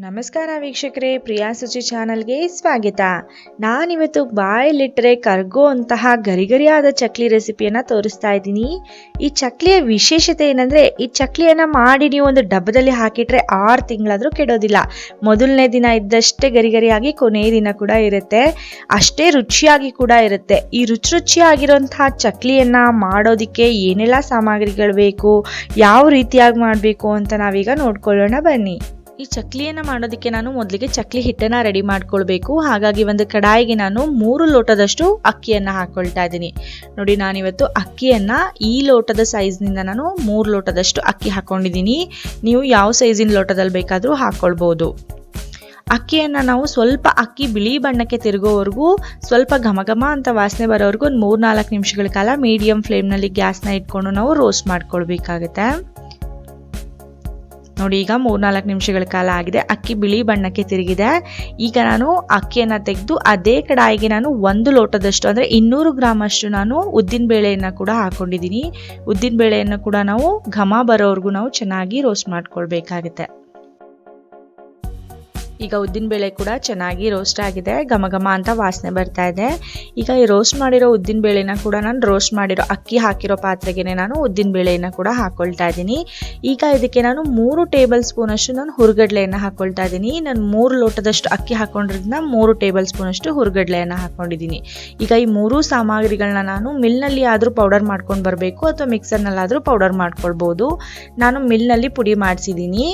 ನಮಸ್ಕಾರ ವೀಕ್ಷಕರೇ, ಪ್ರಿಯಾ ಸುಚಿ ಚಾನಲ್ಗೆ ಸ್ವಾಗತ. ನಾನಿವತ್ತು ಬಾಯಲ್ಲಿಟ್ಟರೆ ಕರಗುವಂತಹ ಗರಿಗರಿಯಾದ ಚಕ್ಲಿ ರೆಸಿಪಿಯನ್ನು ತೋರಿಸ್ತಾ ಇದ್ದೀನಿ. ಈ ಚಕ್ಲಿಯ ವಿಶೇಷತೆ ಏನಂದರೆ, ಈ ಚಕ್ಲಿಯನ್ನು ಮಾಡಿ ನೀವು ಒಂದು ಡಬ್ಬದಲ್ಲಿ ಹಾಕಿಟ್ರೆ 6 ತಿಂಗಳಾದರೂ ಕೆಡೋದಿಲ್ಲ. ಮೊದಲನೇ ದಿನ ಇದ್ದಷ್ಟೇ ಗರಿಗರಿಯಾಗಿ ಕೊನೆಯ ದಿನ ಕೂಡ ಇರುತ್ತೆ, ಅಷ್ಟೇ ರುಚಿಯಾಗಿ ಕೂಡ ಇರುತ್ತೆ. ಈ ರುಚಿಯಾಗಿರುವಂತಹ ಚಕ್ಲಿಯನ್ನು ಮಾಡೋದಕ್ಕೆ ಏನೆಲ್ಲ ಸಾಮಗ್ರಿಗಳು ಬೇಕು, ಯಾವ ರೀತಿಯಾಗಿ ಮಾಡಬೇಕು ಅಂತ ನಾವೀಗ ನೋಡ್ಕೊಳ್ಳೋಣ ಬನ್ನಿ. ಈ ಚಕ್ಲಿಯನ್ನು ಮಾಡೋದಕ್ಕೆ ನಾನು ಮೊದಲಿಗೆ ಚಕ್ಲಿ ಹಿಟ್ಟನ್ನು ರೆಡಿ ಮಾಡ್ಕೊಳ್ಬೇಕು. ಹಾಗಾಗಿ ಒಂದು ಕಡಾಯಿಗೆ ನಾನು 3 ಲೋಟದಷ್ಟು ಅಕ್ಕಿಯನ್ನು ಹಾಕ್ಕೊಳ್ತಾ ಇದ್ದೀನಿ. ನೋಡಿ, ನಾನಿವತ್ತು ಅಕ್ಕಿಯನ್ನು ಈ ಲೋಟದ ಸೈಜ್ನಿಂದ ನಾನು 3 ಲೋಟದಷ್ಟು ಅಕ್ಕಿ ಹಾಕ್ಕೊಂಡಿದ್ದೀನಿ. ನೀವು ಯಾವ ಸೈಜಿನ ಲೋಟದಲ್ಲಿ ಬೇಕಾದರೂ ಹಾಕ್ಕೊಳ್ಬೋದು. ಅಕ್ಕಿಯನ್ನು ನಾವು ಸ್ವಲ್ಪ ಅಕ್ಕಿ ಬಿಳಿ ಬಣ್ಣಕ್ಕೆ ತಿರುಗೋವರೆಗೂ, ಸ್ವಲ್ಪ ಘಮ ಅಂತ ವಾಸನೆ ಬರೋವರೆಗೂ ಒಂದು 3-4 ನಿಮಿಷಗಳ ಕಾಲ ಮೀಡಿಯಂ ಫ್ಲೇಮ್ನಲ್ಲಿ ಗ್ಯಾಸ್ನ ಇಟ್ಕೊಂಡು ನಾವು ರೋಸ್ಟ್ ಮಾಡ್ಕೊಳ್ಬೇಕಾಗುತ್ತೆ. ನೋಡಿ, ಈಗ 3-4 ನಿಮಿಷಗಳ ಕಾಲ ಆಗಿದೆ, ಅಕ್ಕಿ ಬಿಳಿ ಬಣ್ಣಕ್ಕೆ ತಿರುಗಿದೆ. ಈಗ ನಾನು ಅಕ್ಕಿಯನ್ನು ತೆಗೆದು ಅದೇ ಕಡಾಯಿಗೆ ನಾನು 1 ಲೋಟದಷ್ಟು ಅಂದರೆ 200 ಗ್ರಾಮ್ ಅಷ್ಟು ನಾನು ಉದ್ದಿನ ಬೇಳೆಯನ್ನು ಕೂಡ ಹಾಕೊಂಡಿದ್ದೀನಿ. ಉದ್ದಿನ ಬೇಳೆಯನ್ನು ಕೂಡ ನಾವು ಘಮ ಬರೋವರೆಗೂ ನಾವು ಚೆನ್ನಾಗಿ ರೋಸ್ಟ್ ಮಾಡ್ಕೊಳ್ಬೇಕಾಗುತ್ತೆ. ಈಗ ಉದ್ದಿನ ಬೇಳೆ ಕೂಡ ಚೆನ್ನಾಗಿ ರೋಸ್ಟ್ ಆಗಿದೆ, ಘಮ ಅಂತ ವಾಸನೆ ಬರ್ತಾ ಇದೆ. ಈಗ ಈ ರೋಸ್ಟ್ ಮಾಡಿರೋ ಉದ್ದಿನ ಬೇಳೆನ ಕೂಡ ನಾನು ರೋಸ್ಟ್ ಮಾಡಿರೋ ಅಕ್ಕಿ ಹಾಕಿರೋ ಪಾತ್ರೆಗೆ ನಾನು ಉದ್ದಿನ ಬೇಳೆಯನ್ನು ಕೂಡ ಹಾಕ್ಕೊಳ್ತಾ ಇದ್ದೀನಿ. ಈಗ ಇದಕ್ಕೆ ನಾನು 3 ಟೇಬಲ್ ಸ್ಪೂನ್ ಅಷ್ಟು ನಾನು ಹುರ್ಗಡ್ಲೆಯನ್ನು ಹಾಕ್ಕೊಳ್ತಾ ಇದ್ದೀನಿ. ನಾನು 3 ಲೋಟದಷ್ಟು ಅಕ್ಕಿ ಹಾಕೊಂಡಿರೋದ್ರಿಂದ 3 ಟೇಬಲ್ ಸ್ಪೂನ್ ಅಷ್ಟು ಹುರ್ಗಡ್ಲೆಯನ್ನು ಹಾಕ್ಕೊಂಡಿದ್ದೀನಿ. ಈಗ ಈ 3 ಸಾಮಗ್ರಿಗಳನ್ನ ನಾನು ಮಿಲ್ನಲ್ಲಿ ಆದರೂ ಪೌಡರ್ ಮಾಡ್ಕೊಂಡು ಬರಬೇಕು, ಅಥವಾ ಮಿಕ್ಸರ್ನಲ್ಲಾದರೂ ಪೌಡರ್ ಮಾಡ್ಕೊಳ್ಬೋದು. ನಾನು ಮಿಲ್ನಲ್ಲಿ ಪುಡಿ ಮಾಡಿಸಿದ್ದೀನಿ.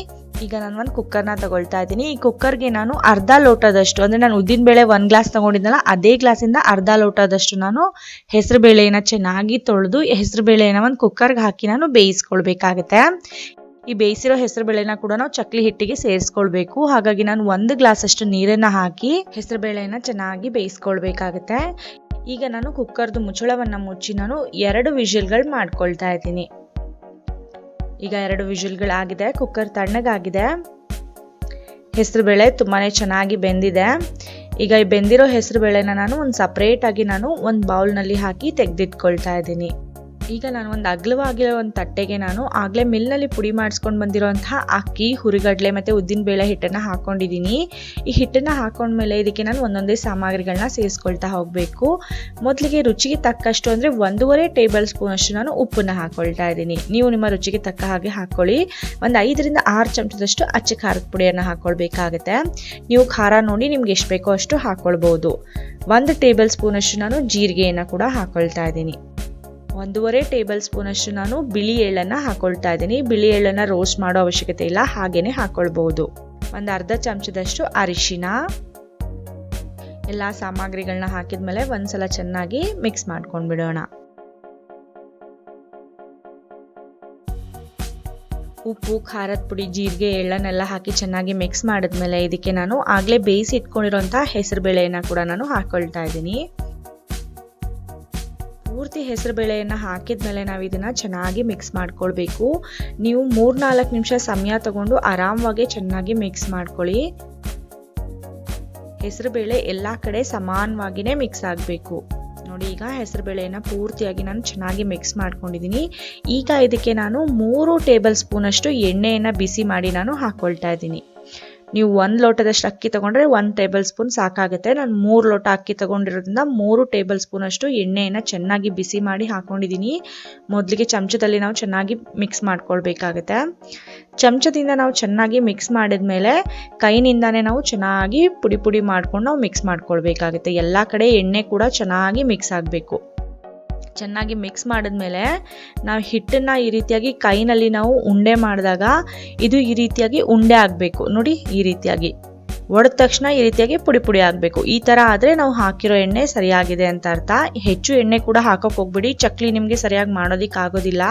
ಈಗ ನಾನು ಒಂದು ಕುಕ್ಕರ್ನ ತಗೊಳ್ತಾ ಇದ್ದೀನಿ. ಈ ಕುಕ್ಕರ್ಗೆ ನಾನು ಅರ್ಧ ಲೋಟದಷ್ಟು, ಅಂದರೆ ನಾನು ಉದ್ದಿನ ಬೇಳೆ 1 ಗ್ಲಾಸ್ ತಗೊಂಡಿದ್ದಲ್ಲ, ಅದೇ ಗ್ಲಾಸಿಂದ ಅರ್ಧ ಲೋಟದಷ್ಟು ನಾನು ಹೆಸರು ಬೇಳೆಯನ್ನು ಚೆನ್ನಾಗಿ ತೊಳೆದು ಹೆಸರು ಬೇಳೆಯನ್ನು ಒಂದು ಕುಕ್ಕರ್ಗೆ ಹಾಕಿ ನಾನು ಬೇಯಿಸ್ಕೊಳ್ಬೇಕಾಗತ್ತೆ. ಈ ಬೇಯಿಸಿರೋ ಹೆಸರು ಬೇಳೆನ ಕೂಡ ನಾವು ಚಕ್ಲಿ ಹಿಟ್ಟಿಗೆ ಸೇರಿಸ್ಕೊಳ್ಬೇಕು. ಹಾಗಾಗಿ ನಾನು 1 ಗ್ಲಾಸ್ ಅಷ್ಟು ನೀರನ್ನು ಹಾಕಿ ಹೆಸರು ಬೇಳೆಯನ್ನು ಚೆನ್ನಾಗಿ ಬೇಯಿಸ್ಕೊಳ್ಬೇಕಾಗತ್ತೆ. ಈಗ ನಾನು ಕುಕ್ಕರ್ದು ಮುಚ್ಚಳವನ್ನು ಮುಚ್ಚಿ ನಾನು 2 ವಿಷಲ್ಗಳು ಮಾಡ್ಕೊಳ್ತಾ ಇದ್ದೀನಿ. ಈಗ 2 ವಿಷಲ್ಗಳಾಗಿದೆ, ಕುಕ್ಕರ್ ತಣ್ಣಗಾಗಿದೆ, ಹೆಸರು ಬೇಳೆ ತುಂಬಾ ಚೆನ್ನಾಗಿ ಬೆಂದಿದೆ. ಈಗ ಈ ಬೆಂದಿರೋ ಹೆಸರು ಬೇಳೆನ ನಾನು ಒಂದು ಸಪ್ರೇಟಾಗಿ ನಾನು ಒಂದು ಬೌಲ್ನಲ್ಲಿ ಹಾಕಿ ತೆಗೆದಿಟ್ಕೊಳ್ತಾ ಇದ್ದೀನಿ. ಈಗ ನಾನು ಒಂದು ಅಗಲವಾಗಿರೋ ಒಂದು ತಟ್ಟೆಗೆ ನಾನು ಆಗಲೇ ಮಿಲ್ನಲ್ಲಿ ಪುಡಿ ಮಾಡಿಸ್ಕೊಂಡು ಬಂದಿರೋಂತಹ ಅಕ್ಕಿ, ಹುರಿಗಡಲೆ ಮತ್ತು ಉದ್ದಿನ ಬೇಳೆ ಹಿಟ್ಟನ್ನು ಹಾಕ್ಕೊಂಡಿದ್ದೀನಿ. ಈ ಹಿಟ್ಟನ್ನು ಹಾಕೊಂಡ್ಮೇಲೆ ಇದಕ್ಕೆ ನಾನು ಒಂದೊಂದೇ ಸಾಮಗ್ರಿಗಳನ್ನ ಸೇರಿಸ್ಕೊಳ್ತಾ ಹೋಗಬೇಕು. ಮೊದಲಿಗೆ ರುಚಿಗೆ ತಕ್ಕಷ್ಟು ಅಂದರೆ 1.5 ಟೇಬಲ್ ಸ್ಪೂನ್ ಅಷ್ಟು ನಾನು ಉಪ್ಪನ್ನು ಹಾಕ್ಕೊಳ್ತಾ ಇದ್ದೀನಿ. ನೀವು ನಿಮ್ಮ ರುಚಿಗೆ ತಕ್ಕ ಹಾಗೆ ಹಾಕ್ಕೊಳ್ಳಿ. ಒಂದು 5-6 ಚಮಚದಷ್ಟು ಅಚ್ಚ ಖಾರದ ಪುಡಿಯನ್ನು ಹಾಕ್ಕೊಳ್ಬೇಕಾಗತ್ತೆ. ನೀವು ಖಾರ ನೋಡಿ ನಿಮ್ಗೆ ಎಷ್ಟು ಬೇಕೋ ಅಷ್ಟು ಹಾಕ್ಕೊಳ್ಬೋದು. 1 ಟೇಬಲ್ ಸ್ಪೂನ್ ಅಷ್ಟು ನಾನು ಜೀರಿಗೆಯನ್ನು ಕೂಡ ಹಾಕ್ಕೊಳ್ತಾ ಇದ್ದೀನಿ. 1.5 ಟೇಬಲ್ ಸ್ಪೂನ್ ಅಷ್ಟು ನಾನು ಬಿಳಿ ಎಳ್ಳನ್ನು ಹಾಕೊಳ್ತಾ ಇದ್ದೀನಿ. ಬಿಳಿ ಎಳ್ಳನ್ನು ರೋಸ್ಟ್ ಮಾಡೋ ಅವಶ್ಯಕತೆ ಇಲ್ಲ, ಹಾಗೇನೆ ಹಾಕೊಳ್ಬಹುದು. ಒಂದು ಅರ್ಧ ಚಮಚದಷ್ಟು ಅರಿಶಿನ. ಎಲ್ಲ ಸಾಮಗ್ರಿಗಳನ್ನ ಹಾಕಿದ್ಮೇಲೆ ಒಂದ್ಸಲ ಚೆನ್ನಾಗಿ ಮಿಕ್ಸ್ ಮಾಡ್ಕೊಂಡ್ಬಿಡೋಣ. ಉಪ್ಪು, ಖಾರದ ಪುಡಿ, ಜೀರಿಗೆ, ಎಳ್ಳನ್ನೆಲ್ಲ ಹಾಕಿ ಚೆನ್ನಾಗಿ ಮಿಕ್ಸ್ ಮಾಡಿದ್ಮೇಲೆ ಇದಕ್ಕೆ ನಾನು ಆಗಲೇ ಬೇಯಿಸಿ ಇಟ್ಕೊಂಡಿರೋಂಥ ಹೆಸರು ಬೇಳೆಯನ್ನು ಕೂಡ ನಾನು ಹಾಕೊಳ್ತಾ ಇದ್ದೀನಿ. ಪೂರ್ತಿ ಹೆಸರು ಬೇಳೆಯನ್ನು ಹಾಕಿದ್ಮೇಲೆ ನಾವು ಇದನ್ನು ಚೆನ್ನಾಗಿ ಮಿಕ್ಸ್ ಮಾಡ್ಕೊಳ್ಬೇಕು. ನೀವು 3-4 ನಿಮಿಷ ಸಮಯ ತಗೊಂಡು ಆರಾಮವಾಗಿ ಚೆನ್ನಾಗಿ ಮಿಕ್ಸ್ ಮಾಡ್ಕೊಳ್ಳಿ. ಹೆಸರು ಬೇಳೆ ಎಲ್ಲ ಕಡೆ ಸಮಾನವಾಗಿಯೇ ಮಿಕ್ಸ್ ಆಗಬೇಕು. ನೋಡಿ, ಈಗ ಹೆಸರು ಬೇಳೆಯನ್ನು ಪೂರ್ತಿಯಾಗಿ ನಾನು ಚೆನ್ನಾಗಿ ಮಿಕ್ಸ್ ಮಾಡ್ಕೊಂಡಿದ್ದೀನಿ. ಈಗ ಇದಕ್ಕೆ ನಾನು 3 ಟೇಬಲ್ ಸ್ಪೂನ್ ಅಷ್ಟು ಎಣ್ಣೆಯನ್ನು ಬಿಸಿ ಮಾಡಿ ನಾನು ಹಾಕ್ಕೊಳ್ತಾ ಇದ್ದೀನಿ. ನೀವು 1 ಲೋಟದಷ್ಟು ಅಕ್ಕಿ ತಗೊಂಡ್ರೆ 1 ಟೇಬಲ್ ಸ್ಪೂನ್ ಸಾಕಾಗುತ್ತೆ. ನಾನು 3 ಲೋಟ ಅಕ್ಕಿ ತಗೊಂಡಿರೋದ್ರಿಂದ 3 ಟೇಬಲ್ ಸ್ಪೂನ್ ಅಷ್ಟು ಎಣ್ಣೆಯನ್ನು ಚೆನ್ನಾಗಿ ಬಿಸಿ ಮಾಡಿ ಹಾಕೊಂಡಿದ್ದೀನಿ. ಮೊದಲಿಗೆ ಚಮಚದಲ್ಲಿ ನಾವು ಚೆನ್ನಾಗಿ ಮಿಕ್ಸ್ ಮಾಡ್ಕೊಳ್ಬೇಕಾಗತ್ತೆ. ಚಮಚದಿಂದ ನಾವು ಚೆನ್ನಾಗಿ ಮಿಕ್ಸ್ ಮಾಡಿದ್ಮೇಲೆ ಕೈನಿಂದಾನೇ ನಾವು ಚೆನ್ನಾಗಿ ಪುಡಿ ಮಾಡ್ಕೊಂಡು ನಾವು ಮಿಕ್ಸ್ ಮಾಡ್ಕೊಳ್ಬೇಕಾಗುತ್ತೆ. ಎಲ್ಲ ಕಡೆ ಎಣ್ಣೆ ಕೂಡ ಚೆನ್ನಾಗಿ ಮಿಕ್ಸ್ ಆಗಬೇಕು. ಚೆನ್ನಾಗಿ ಮಿಕ್ಸ್ ಮಾಡಿದ್ಮೇಲೆ ನಾವು ಹಿಟ್ಟನ್ನು ಈ ರೀತಿಯಾಗಿ ಕೈನಲ್ಲಿ ನಾವು ಉಂಡೆ ಮಾಡಿದಾಗ ಇದು ಈ ರೀತಿಯಾಗಿ ಉಂಡೆ ಆಗಬೇಕು. ನೋಡಿ, ಈ ರೀತಿಯಾಗಿ ಒಡೆದ ತಕ್ಷಣ ಈ ರೀತಿಯಾಗಿ ಪುಡಿ ಆಗಬೇಕು. ಈ ಥರ ಆದರೆ ನಾವು ಹಾಕಿರೋ ಎಣ್ಣೆ ಸರಿಯಾಗಿದೆ ಅಂತ ಅರ್ಥ. ಹೆಚ್ಚು ಎಣ್ಣೆ ಕೂಡ ಹಾಕೋಕೆ ಹೋಗ್ಬಿಡಿ, ಚಕ್ಲಿ ನಿಮಗೆ ಸರಿಯಾಗಿ ಮಾಡೋದಕ್ಕೆ ಆಗೋದಿಲ್ಲ.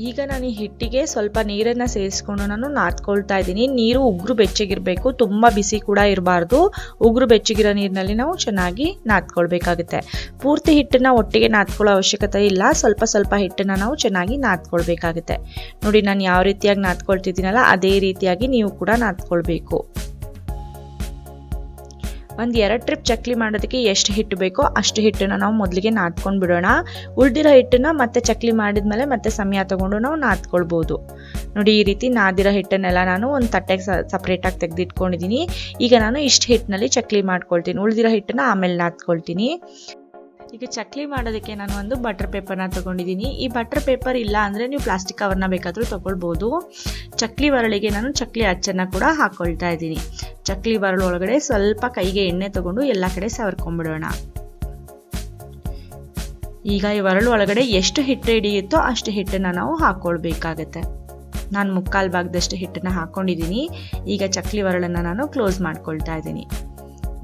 ಈಗ ನಾನು ಈ ಹಿಟ್ಟಿಗೆ ಸ್ವಲ್ಪ ನೀರನ್ನು ಸೇರಿಸ್ಕೊಂಡು ನಾನು ನಾದ್ಕೊಳ್ತಾ ಇದ್ದೀನಿ. ನೀರು ಉಗುರು ಬೆಚ್ಚಗಿರಬೇಕು, ತುಂಬ ಬಿಸಿ ಕೂಡ ಇರಬಾರ್ದು. ಉಗುರು ಬೆಚ್ಚಗಿರೋ ನೀರಿನಲ್ಲಿ ನಾವು ಚೆನ್ನಾಗಿ ನಾದ್ಕೊಳ್ಬೇಕಾಗುತ್ತೆ. ಪೂರ್ತಿ ಹಿಟ್ಟನ್ನು ಒಟ್ಟಿಗೆ ನಾದ್ಕೊಳ್ಳೋ ಅವಶ್ಯಕತೆ ಇಲ್ಲ, ಸ್ವಲ್ಪ ಹಿಟ್ಟನ್ನು ನಾವು ಚೆನ್ನಾಗಿ ನಾದ್ಕೊಳ್ಬೇಕಾಗುತ್ತೆ. ನೋಡಿ, ನಾನು ಯಾವ ರೀತಿಯಾಗಿ ನಾದ್ಕೊಳ್ತಿದ್ದೀನಲ್ಲ ಅದೇ ರೀತಿಯಾಗಿ ನೀವು ಕೂಡ ನಾದ್ಕೊಳ್ಬೇಕು. ಒಂದು 2 ಟ್ರಿಪ್ ಚಕ್ಲಿ ಮಾಡೋದಕ್ಕೆ ಎಷ್ಟು ಹಿಟ್ಟು ಬೇಕೋ ಅಷ್ಟು ಹಿಟ್ಟನ್ನು ನಾವು ಮೊದಲಿಗೆ ನಾದ್ಕೊಂಡು ಬಿಡೋಣ. ಉಳಿದಿರೋ ಹಿಟ್ಟನ್ನು ಮತ್ತೆ ಚಕ್ಲಿ ಮಾಡಿದ್ಮೇಲೆ ಮತ್ತೆ ಸಮಯ ತಗೊಂಡು ನಾವು ನಾದ್ಕೊಳ್ಬೋದು. ನೋಡಿ ಈ ರೀತಿ ನಾದಿರೋ ಹಿಟ್ಟನ್ನೆಲ್ಲ ನಾನು ಒಂದು ತಟ್ಟೆಗೆ ಸಪ್ರೇಟಾಗಿ ತೆಗೆದಿಟ್ಕೊಂಡಿದ್ದೀನಿ. ಈಗ ನಾನು ಇಷ್ಟು ಹಿಟ್ಟಿನಲ್ಲಿ ಚಕ್ಲಿ ಮಾಡ್ಕೊಳ್ತೀನಿ. ಉಳಿದಿರೋ ಹಿಟ್ಟನ್ನ ಆಮೇಲೆ ನಾದ್ಕೊಳ್ತೀನಿ. ಈಗ ಚಕ್ಲಿ ಮಾಡೋದಕ್ಕೆ ನಾನು ಒಂದು ಬಟರ್ ಪೇಪರ್ನ ತೊಗೊಂಡಿದ್ದೀನಿ. ಈ ಬಟರ್ ಪೇಪರ್ ಇಲ್ಲ ಅಂದರೆ ನೀವು ಪ್ಲಾಸ್ಟಿಕ್ ಕವರ್ನ ಬೇಕಾದರೂ ತೊಗೊಳ್ಬೋದು. ಚಕ್ಲಿ ಬರಳಿಗೆ ನಾನು ಚಕ್ಲಿ ಅಚ್ಚನ್ನು ಕೂಡ ಹಾಕ್ಕೊಳ್ತಾ ಇದ್ದೀನಿ. ಚಕ್ಲಿ ಬರಳು ಒಳಗಡೆ ಸ್ವಲ್ಪ ಕೈಗೆ ಎಣ್ಣೆ ತೊಗೊಂಡು ಎಲ್ಲ ಕಡೆ ಸವರ್ಕೊಂಡ್ಬಿಡೋಣ. ಈಗ ಈ ಬರಳು ಒಳಗಡೆ ಎಷ್ಟು ಹಿಟ್ಟು ಹಿಡಿಯುತ್ತೋ ಅಷ್ಟು ಹಿಟ್ಟನ್ನು ನಾವು ಹಾಕ್ಕೊಳ್ಬೇಕಾಗತ್ತೆ. ನಾನು ಮುಕ್ಕಾಲು ಭಾಗದಷ್ಟು ಹಿಟ್ಟನ್ನು ಹಾಕ್ಕೊಂಡಿದ್ದೀನಿ. ಈಗ ಚಕ್ಲಿ ಬರಳನ್ನು ನಾನು ಕ್ಲೋಸ್ ಮಾಡ್ಕೊಳ್ತಾ ಇದ್ದೀನಿ.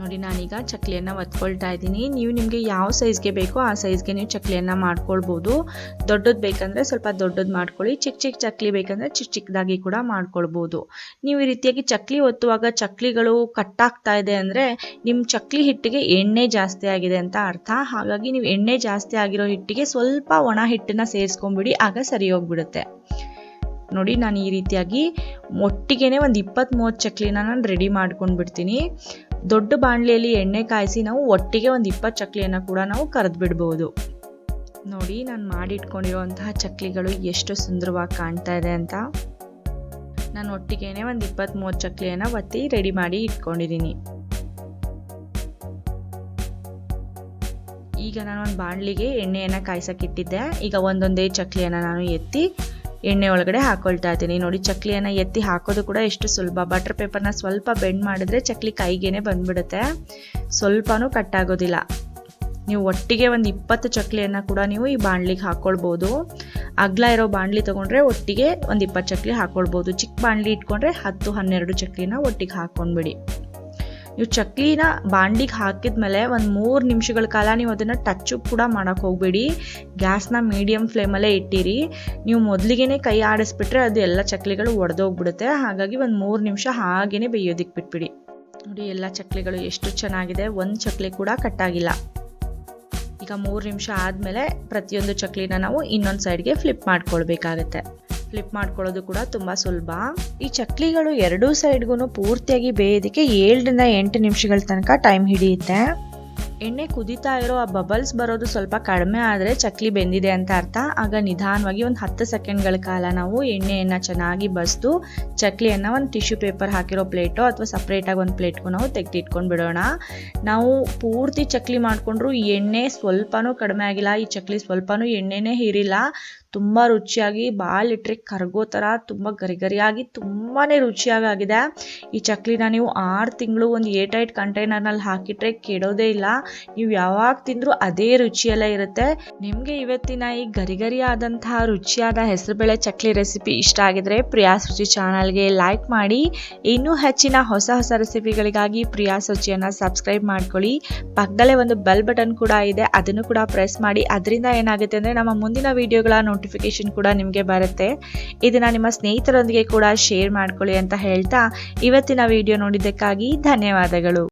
ನೋಡಿ ನಾನೀಗ ಚಕ್ಲಿಯನ್ನು ಒತ್ಕೊಳ್ತಾ ಇದ್ದೀನಿ. ನೀವು ನಿಮಗೆ ಯಾವ ಸೈಜ್ಗೆ ಬೇಕೋ ಆ ಸೈಜ್ಗೆ ನೀವು ಚಕ್ಲಿಯನ್ನು ಮಾಡ್ಕೊಳ್ಬೋದು. ದೊಡ್ಡದು ಬೇಕಂದರೆ ಸ್ವಲ್ಪ ದೊಡ್ಡದು ಮಾಡ್ಕೊಳ್ಳಿ. ಚಿಕ್ಕ ಚಕ್ಲಿ ಬೇಕಂದರೆ ಚಿಕ್ಕದಾಗಿ ಕೂಡ ಮಾಡ್ಕೊಳ್ಬೋದು. ನೀವು ಈ ರೀತಿಯಾಗಿ ಚಕ್ಲಿ ಒತ್ತುವಾಗ ಚಕ್ಲಿಗಳು ಕಟ್ಟಾಗ್ತಾ ಇದೆ ಅಂದರೆ ನಿಮ್ಮ ಚಕ್ಲಿ ಹಿಟ್ಟಿಗೆ ಎಣ್ಣೆ ಜಾಸ್ತಿ ಆಗಿದೆ ಅಂತ ಅರ್ಥ. ಹಾಗಾಗಿ ನೀವು ಎಣ್ಣೆ ಜಾಸ್ತಿ ಆಗಿರೋ ಹಿಟ್ಟಿಗೆ ಸ್ವಲ್ಪ ಒಣ ಹಿಟ್ಟನ್ನು ಸೇರಿಸ್ಕೊಂಡ್ಬಿಡಿ, ಆಗ ಸರಿ ಹೋಗ್ಬಿಡುತ್ತೆ. ನೋಡಿ ನಾನು ಈ ರೀತಿಯಾಗಿ ಒಟ್ಟಿಗೆ ಒಂದು 20-30 ಚಕ್ಲಿನ ನಾನು ರೆಡಿ ಮಾಡ್ಕೊಂಡು ಬಿಡ್ತೀನಿ. ದೊಡ್ಡ ಬಾಣಲೆಯಲ್ಲಿ ಎಣ್ಣೆ ಕಾಯಿಸಿ ನಾವು ಒಟ್ಟಿಗೆ ಒಂದು 20 ಚಕ್ಲಿಯನ್ನು ಕೂಡ ನಾವು ಕರೆದು ಬಿಡ್ಬೋದು. ನೋಡಿ ನಾನು ಮಾಡಿಟ್ಕೊಂಡಿರುವಂತಹ ಚಕ್ಲಿಗಳು ಎಷ್ಟು ಸುಂದರವಾಗಿ ಕಾಣ್ತಾ ಇದೆ ಅಂತ. ನಾನು ಒಟ್ಟಿಗೆ ಒಂದು 20-30 ಚಕ್ಲಿಯನ್ನು ಒತ್ತಿ ರೆಡಿ ಮಾಡಿ ಇಟ್ಕೊಂಡಿದ್ದೀನಿ. ಈಗ ನಾನು ಒಂದು ಬಾಣಲಿಗೆ ಎಣ್ಣೆಯನ್ನು ಕಾಯಿಸಕ್ಕೆ ಇಟ್ಟಿದ್ದೆ. ಈಗ ಒಂದೊಂದೇ ಚಕ್ಲಿಯನ್ನು ನಾನು ಎತ್ತಿ ಎಣ್ಣೆ ಒಳಗಡೆ ಹಾಕೊಳ್ತಾ ಇದ್ದೀನಿ. ನೋಡಿ ಚಕ್ಲಿಯನ್ನು ಎತ್ತಿ ಹಾಕೋದು ಕೂಡ ಎಷ್ಟು ಸುಲಭ. ಬಟರ್ ಪೇಪರ್ನ ಸ್ವಲ್ಪ ಬೆಂಡ್ ಮಾಡಿದ್ರೆ ಚಕ್ಲಿ ಕೈಗೇನೆ ಬಂದ್ಬಿಡುತ್ತೆ, ಸ್ವಲ್ಪನೂ ಕಟ್ಟಾಗೋದಿಲ್ಲ. ನೀವು ಒಟ್ಟಿಗೆ ಒಂದು 20 ಚಕ್ಲಿಯನ್ನು ಕೂಡ ನೀವು ಈ ಬಾಣಲಿಗೆ ಹಾಕ್ಕೊಳ್ಬೋದು. ಅಗ್ಲ ಇರೋ ಬಾಣಲಿ ತೊಗೊಂಡ್ರೆ ಒಟ್ಟಿಗೆ ಒಂದು 20 ಚಕ್ಲಿ ಹಾಕ್ಕೊಳ್ಬೋದು. ಚಿಕ್ಕ ಬಾಣಲಿ ಇಟ್ಕೊಂಡ್ರೆ 10-12 ಚಕ್ಲಿನ ಒಟ್ಟಿಗೆ ಹಾಕ್ಕೊಂಡ್ಬಿಡಿ. ನೀವು ಚಕ್ಲಿನ ಬಾಂಡ್ಲಿಗೆ ಹಾಕಿದ್ಮೇಲೆ ಒಂದು 3 ನಿಮಿಷಗಳ ಕಾಲ ನೀವು ಅದನ್ನು ಟಚ್ ಕೂಡ ಮಾಡೋಕ್ಕೆ ಹೋಗಬೇಡಿ. ಗ್ಯಾಸ್ನ ಮೀಡಿಯಮ್ ಫ್ಲೇಮಲ್ಲೇ ಇಟ್ಟಿರಿ. ನೀವು ಮೊದಲಿಗೆ ಕೈ ಆಡಿಸ್ಬಿಟ್ರೆ ಅದು ಎಲ್ಲ ಚಕ್ಲಿಗಳು ಒಡೆದೋಗ್ಬಿಡುತ್ತೆ. ಹಾಗಾಗಿ ಒಂದು 3 ನಿಮಿಷ ಹಾಗೇ ಬೇಯೋದಕ್ಕೆ ಬಿಟ್ಬಿಡಿ. ನೋಡಿ ಎಲ್ಲ ಚಕ್ಲಿಗಳು ಎಷ್ಟು ಚೆನ್ನಾಗಿದೆ, ಒಂದು ಚಕ್ಲಿ ಕೂಡ ಕಟ್ಟಾಗಿಲ್ಲ. ಈಗ 3 ನಿಮಿಷ ಆದಮೇಲೆ ಪ್ರತಿಯೊಂದು ಚಕ್ಲಿನ ನಾವು ಇನ್ನೊಂದು ಸೈಡ್ಗೆ ಫ್ಲಿಪ್ ಮಾಡ್ಕೊಳ್ಬೇಕಾಗತ್ತೆ. ಫ್ಲಿಪ್ ಮಾಡ್ಕೊಳ್ಳೋದು ಕೂಡ ತುಂಬ ಸುಲಭ. ಈ ಚಕ್ಲಿಗಳು ಎರಡೂ ಸೈಡ್ಗೂ ಪೂರ್ತಿಯಾಗಿ ಬೇಯೋದಕ್ಕೆ 7ರಿಂದ 8 ನಿಮಿಷಗಳ ತನಕ ಟೈಮ್ ಹಿಡಿಯುತ್ತೆ. ಎಣ್ಣೆ ಕುದೀತಾ ಇರೋ ಆ ಬಬಲ್ಸ್ ಬರೋದು ಸ್ವಲ್ಪ ಕಡಿಮೆ ಆದರೆ ಚಕ್ಲಿ ಬೆಂದಿದೆ ಅಂತ ಅರ್ಥ. ಆಗ ನಿಧಾನವಾಗಿ ಒಂದು 10 ಸೆಕೆಂಡ್ಗಳ ಕಾಲ ನಾವು ಎಣ್ಣೆಯನ್ನು ಚೆನ್ನಾಗಿ ಬಸ್ದು ಚಕ್ಲಿಯನ್ನು ಒಂದು ಟಿಶ್ಯೂ ಪೇಪರ್ ಹಾಕಿರೋ ಪ್ಲೇಟೋ ಅಥವಾ ಸಪ್ರೇಟಾಗಿ ಒಂದು ಪ್ಲೇಟ್ಗೂ ನಾವು ತೆಗೆದಿಟ್ಕೊಂಡು ಬಿಡೋಣ. ನಾವು ಪೂರ್ತಿ ಚಕ್ಲಿ ಮಾಡಿಕೊಂಡ್ರು ಎಣ್ಣೆ ಸ್ವಲ್ಪನೂ ಕಡಿಮೆ ಆಗಿಲ್ಲ. ಈ ಚಕ್ಲಿ ಸ್ವಲ್ಪನೂ ಎಣ್ಣೆನೇ ಹೀರಿಲ್ಲ. ತುಂಬ ರುಚಿಯಾಗಿ ಬಾಳಿಟ್ರೆ ಕರಗೋ ಥರ ತುಂಬ ಗರಿಗರಿಯಾಗಿ ತುಂಬಾ ರುಚಿಯಾಗಿದೆ. ಈ ಚಕ್ಲಿನ ನೀವು 6 ತಿಂಗಳು ಒಂದು ಏರ್ಟೈಟ್ ಕಂಟೈನರ್ನಲ್ಲಿ ಹಾಕಿಟ್ರೆ ಕೆಡೋದೇ ಇಲ್ಲ. ನೀವು ಯಾವಾಗ ತಿಂದರೂ ಅದೇ ರುಚಿಯಲ್ಲೇ ಇರುತ್ತೆ. ನಿಮಗೆ ಇವತ್ತಿನ ಈ ಗರಿಗರಿ ಆದಂತಹ ರುಚಿಯಾದ ಹೆಸರುಬೇಳೆ ಚಕ್ಲಿ ರೆಸಿಪಿ ಇಷ್ಟ ಆಗಿದ್ರೆ ಪ್ರಿಯಾಸ್ ರುಚಿ ಚಾನಲ್ಗೆ ಲೈಕ್ ಮಾಡಿ. ಇನ್ನೂ ಹೆಚ್ಚಿನ ಹೊಸ ರೆಸಿಪಿಗಳಿಗಾಗಿ ಪ್ರಿಯಾಸ್ ರುಚಿಯನ್ನು ಸಬ್ಸ್ಕ್ರೈಬ್ ಮಾಡ್ಕೊಳ್ಳಿ. ಪಕ್ಕದಲ್ಲೇ ಒಂದು ಬೆಲ್ ಬಟನ್ ಕೂಡ ಇದೆ, ಅದನ್ನು ಕೂಡ ಪ್ರೆಸ್ ಮಾಡಿ. ಅದರಿಂದ ಏನಾಗುತ್ತೆ ಅಂದರೆ ನಮ್ಮ ಮುಂದಿನ ವಿಡಿಯೋಗಳ ನೋಟಿಫಿಕೇಶನ್ ಕೂಡ ನಿಮಗೆ ಬರುತ್ತೆ. ಇದನ್ನು ನಿಮ್ಮ ಸ್ನೇಹಿತರೊಂದಿಗೆ ಕೂಡ ಶೇರ್ ಮಾಡ್ಕೊಳ್ಳಿ ಅಂತ ಹೇಳ್ತಾ ಇವತ್ತಿನ ವಿಡಿಯೋ ನೋಡಿದ್ದಕ್ಕಾಗಿ ಧನ್ಯವಾದಗಳು.